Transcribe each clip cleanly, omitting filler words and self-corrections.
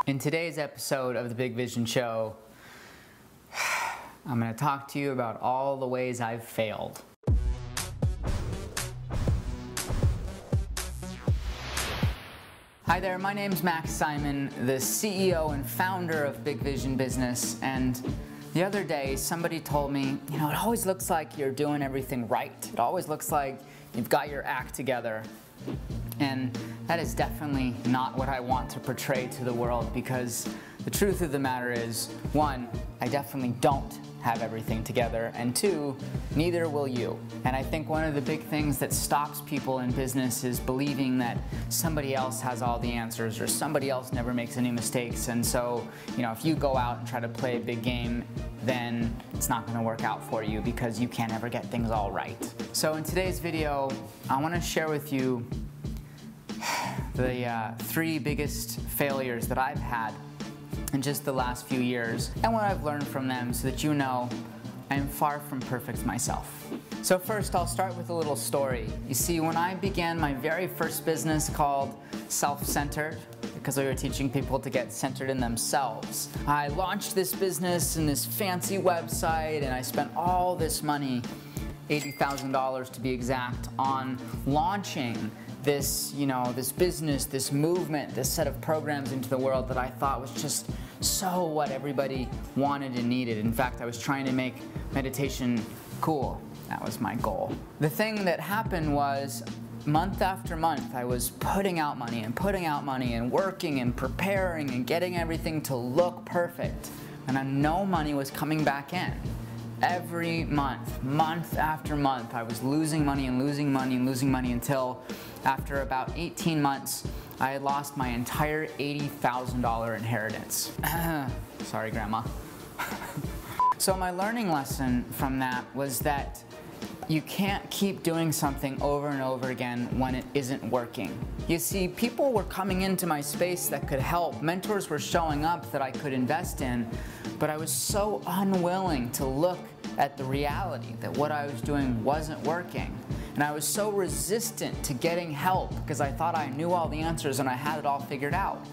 In today's episode of the Big Vision Show, I'm going to talk to you about all the ways I've failed. Hi there, my name's Max Simon, the CEO and founder of Big Vision Business, and the other day somebody told me, it always looks like you're doing everything right. It always looks like you've got your act together. And that is definitely not what I want to portray to the world, because the truth of the matter is, one, I definitely don't have everything together, and two, neither will you. And I think one of the big things that stops people in business is believing that somebody else has all the answers or somebody else never makes any mistakes. And so, if you go out and try to play a big game, then it's not going to work out for you because you can't ever get things all right. So in today's video, I want to share with you the three biggest failures that I've had in just the last few years and what I've learned from them, so that you know I am far from perfect myself. So first, I'll start with a little story. You see, when I began my very first business called Self-Centered, because we were teaching people to get centered in themselves, I launched this business and this fancy website, and I spent all this money, $80,000 to be exact, on launching this, this business, this movement, this set of programs into the world that I thought was just so what everybody wanted and needed. In fact, I was trying to make meditation cool. That was my goal. The thing that happened was, month after month, I was putting out money and working and preparing and getting everything to look perfect, and no money was coming back in. Every month, month after month, I was losing money and losing money and losing money until, after about 18 months, I had lost my entire $80,000 inheritance. Sorry, Grandma. So my learning lesson from that was that you can't keep doing something over and over again when it isn't working. You see, people were coming into my space that could help. Mentors were showing up that I could invest in, but I was so unwilling to look at the reality that what I was doing wasn't working. And I was so resistant to getting help because I thought I knew all the answers and I had it all figured out.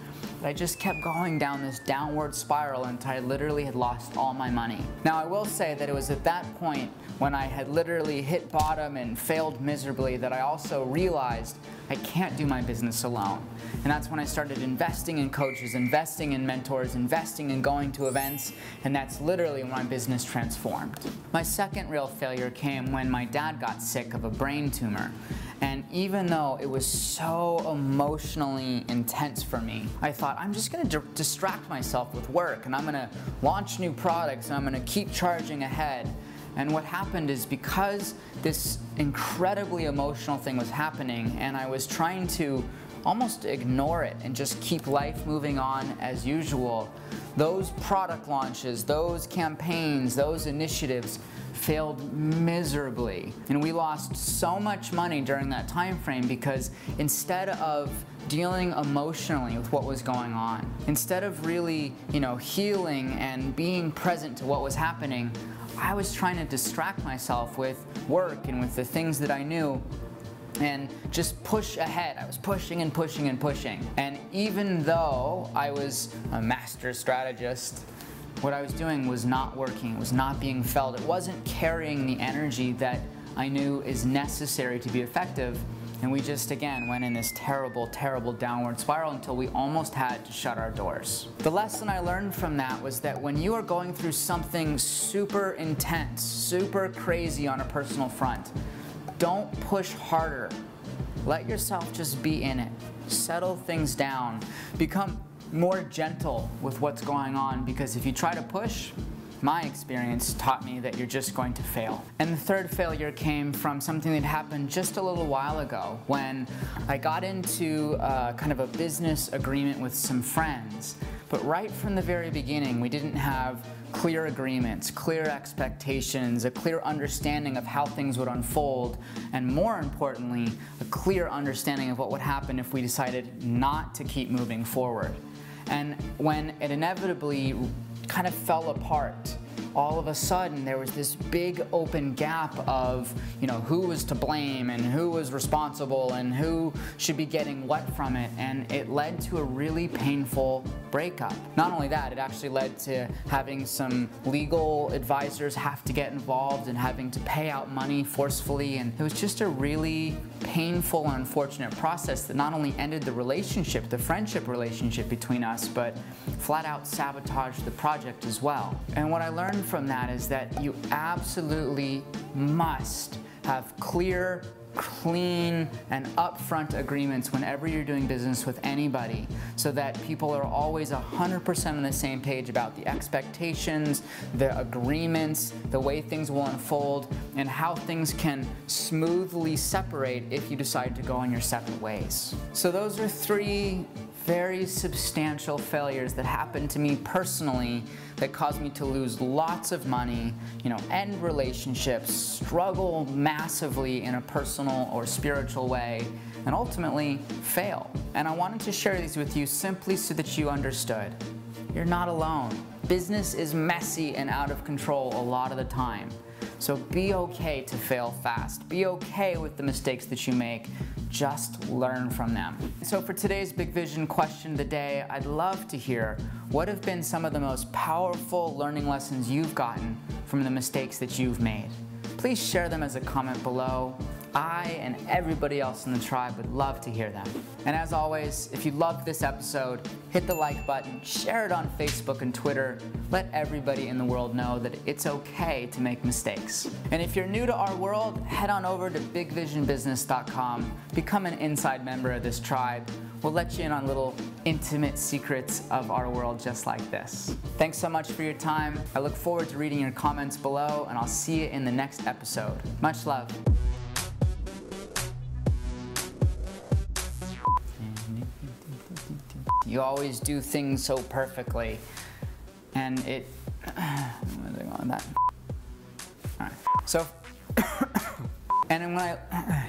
But I just kept going down this downward spiral until I literally had lost all my money. Now, I will say that it was at that point, when I had literally hit bottom and failed miserably, that I also realized I can't do my business alone. And that's when I started investing in coaches, investing in mentors, investing in going to events, and that's literally when my business transformed. My second real failure came when my dad got sick of a brain tumor. And even though it was so emotionally intense for me, I thought, I'm just going to distract myself with work, and I'm going to launch new products, and I'm going to keep charging ahead. And what happened is, because this incredibly emotional thing was happening and I was trying to almost ignore it and just keep life moving on as usual, those product launches, those campaigns, those initiatives failed miserably. And we lost so much money during that time frame because instead of dealing emotionally with what was going on, instead of really, healing and being present to what was happening, I was trying to distract myself with work and with the things that I knew and just push ahead. I was pushing and pushing and pushing. And even though I was a master strategist, what I was doing was not working. It was not being felt. It wasn't carrying the energy that I knew is necessary to be effective. And we just, again, went in this terrible, terrible downward spiral until we almost had to shut our doors. The lesson I learned from that was that when you are going through something super intense, super crazy on a personal front, don't push harder. Let yourself just be in it. Settle things down. Become more gentle with what's going on, because if you try to push, my experience taught me that you're just going to fail. And the third failure came from something that happened just a little while ago when I got into kind of a business agreement with some friends. But right from the very beginning, we didn't have clear agreements, clear expectations, a clear understanding of how things would unfold, and more importantly, a clear understanding of what would happen if we decided not to keep moving forward. And when it inevitably kind of fell apart, all of a sudden there was this big open gap of, who was to blame and who was responsible and who should be getting what from it, and it led to a really painful breakup. Not only that, it actually led to having some legal advisors have to get involved and having to pay out money forcefully, and it was just a really painful and unfortunate process that not only ended the relationship, the friendship relationship between us, but flat out sabotaged the project as well. And what I learned from that is that you absolutely must have clear, clean, and upfront agreements whenever you're doing business with anybody, so that people are always 100% on the same page about the expectations, the agreements, the way things will unfold, and how things can smoothly separate if you decide to go on your separate ways. So those are 3 very substantial failures that happened to me personally that caused me to lose lots of money, end relationships, struggle massively in a personal or spiritual way, and ultimately fail. And I wanted to share these with you simply so that you understood. You're not alone. Business is messy and out of control a lot of the time. So be okay to fail fast. Be okay with the mistakes that you make. Just learn from them. So for today's Big Vision question of the day, I'd love to hear what have been some of the most powerful learning lessons you've gotten from the mistakes that you've made. Please share them as a comment below. I and everybody else in the tribe would love to hear them. And as always, if you loved this episode, hit the like button, share it on Facebook and Twitter. Let everybody in the world know that it's okay to make mistakes. And if you're new to our world, head on over to bigvisionbusiness.com. Become an inside member of this tribe. We'll let you in on little intimate secrets of our world just like this. Thanks so much for your time. I look forward to reading your comments below, and I'll see you in the next episode. Much love. You always do things so perfectly, and it. What is going on with that? All right. So, and then when I.